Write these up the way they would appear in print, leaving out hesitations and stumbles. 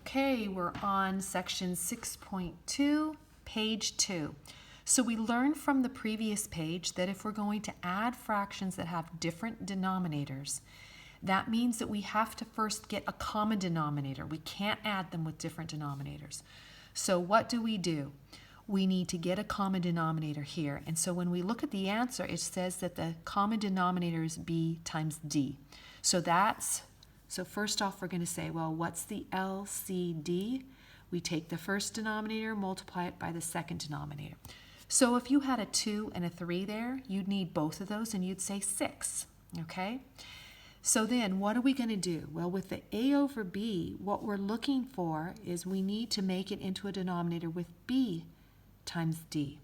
Okay, we're on section 6.2, page 2. So we learned from the previous page that if we're going to add fractions that have different denominators, that means that we have to first get a common denominator. We can't add them with different denominators. So what do? We need to get a common denominator here. And so when we look at the answer, it says that the common denominator is b times d. So first off, we're going to say, well, what's the LCD? We take the first denominator, multiply it by the second denominator. So if you had a 2 and a 3 there, you'd need both of those and you'd say 6, okay? So then what are we going to do? Well, with the a over b, what we're looking for is we need to make it into a denominator with b times d.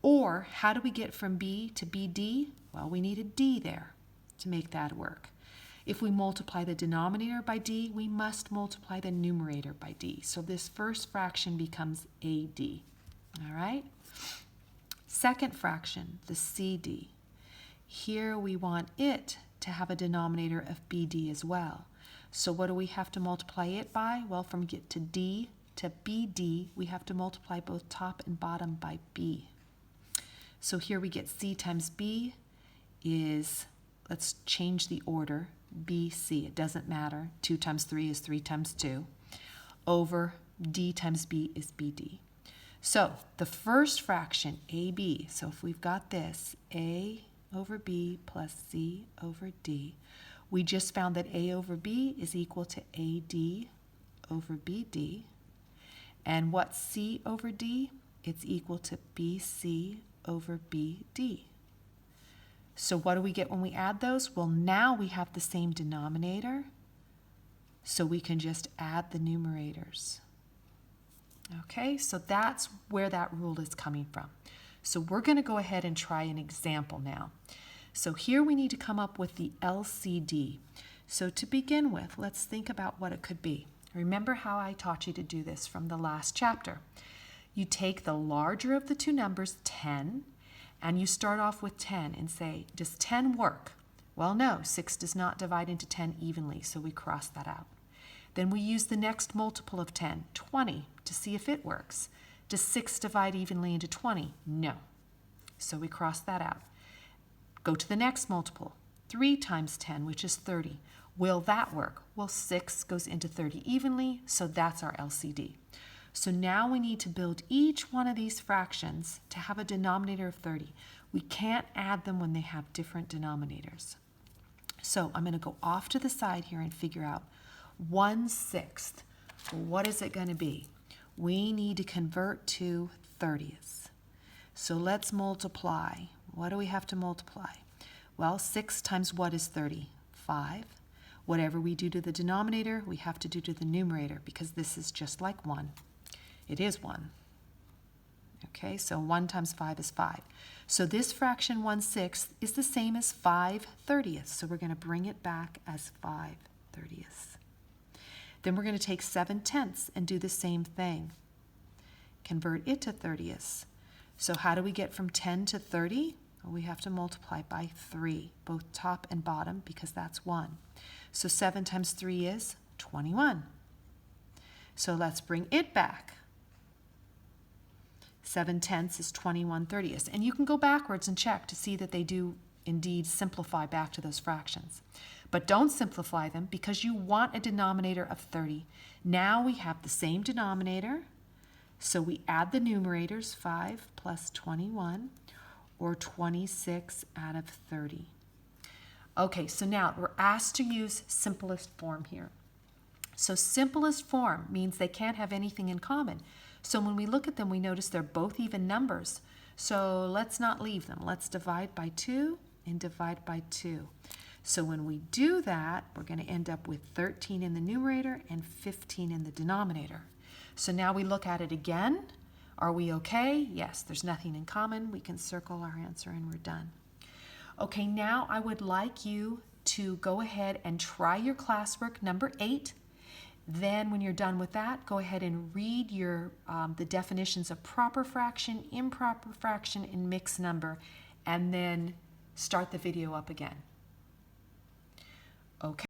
Or how do we get from b to bd? Well, we need a d there to make that work. If we multiply the denominator by d, we must multiply the numerator by d. So this first fraction becomes AD, all right? Second fraction, the CD. Here we want it to have a denominator of BD as well. So what do we have to multiply it by? Well, from get to D to BD, we have to multiply both top and bottom by B. So here we get C times B is, let's change the order, BC, it doesn't matter. 2 times 3 is 3 times 2. Over D times B is BD. So the first fraction, AB, so if we've got this, A over B plus C over D, we just found that A over B is equal to AD over BD. And what's C over D? It's equal to BC over BD. So what do we get when we add those? Well, now we have the same denominator, so we can just add the numerators. Okay, so that's where that rule is coming from. So we're going to go ahead and try an example now. So here we need to come up with the LCD. So to begin with, let's think about what it could be. Remember how I taught you to do this from the last chapter. You take the larger of the two numbers, 10, and you start off with 10 and say, does 10 work? Well, no, 6 does not divide into 10 evenly, so we cross that out. Then we use the next multiple of 10, 20, to see if it works. Does 6 divide evenly into 20? No. So we cross that out. Go to the next multiple, 3 times 10, which is 30. Will that work? Well, 6 goes into 30 evenly, so that's our LCD. So now we need to build each one of these fractions to have a denominator of 30. We can't add them when they have different denominators. So I'm going to go off to the side here and figure out 1/6. What is it going to be? We need to convert to 30ths. So let's multiply. What do we have to multiply? Well, 6 times what is 30? 5. Whatever we do to the denominator, we have to do to the numerator because this is just like 1. It is 1. Okay, so 1 times 5 is 5. So this fraction 1/6 is the same as 5/30ths. So we're going to bring it back as 5/30ths. Then we're going to take 7/10ths and do the same thing. Convert it to 30ths. So how do we get from 10 to 30? Well, we have to multiply by 3, both top and bottom, because that's 1. So 7 times 3 is 21. So let's bring it back. 7/10ths is 21/30ths. And you can go backwards and check to see that they do indeed simplify back to those fractions. But don't simplify them because you want a denominator of 30. Now we have the same denominator, so we add the numerators, 5 plus 21, or 26 out of 30. Okay, so now we're asked to use simplest form here. So simplest form means they can't have anything in common. So when we look at them, we notice they're both even numbers. So let's not leave them. Let's divide by 2 and divide by 2. So when we do that, we're going to end up with 13 in the numerator and 15 in the denominator. So now we look at it again. Are we okay? Yes, there's nothing in common. We can circle our answer and we're done. Okay, now I would like you to go ahead and try your classwork number 8. Then when you're done with that, go ahead and read the definitions of proper fraction, improper fraction, and mixed number, and then start the video up again. Okay.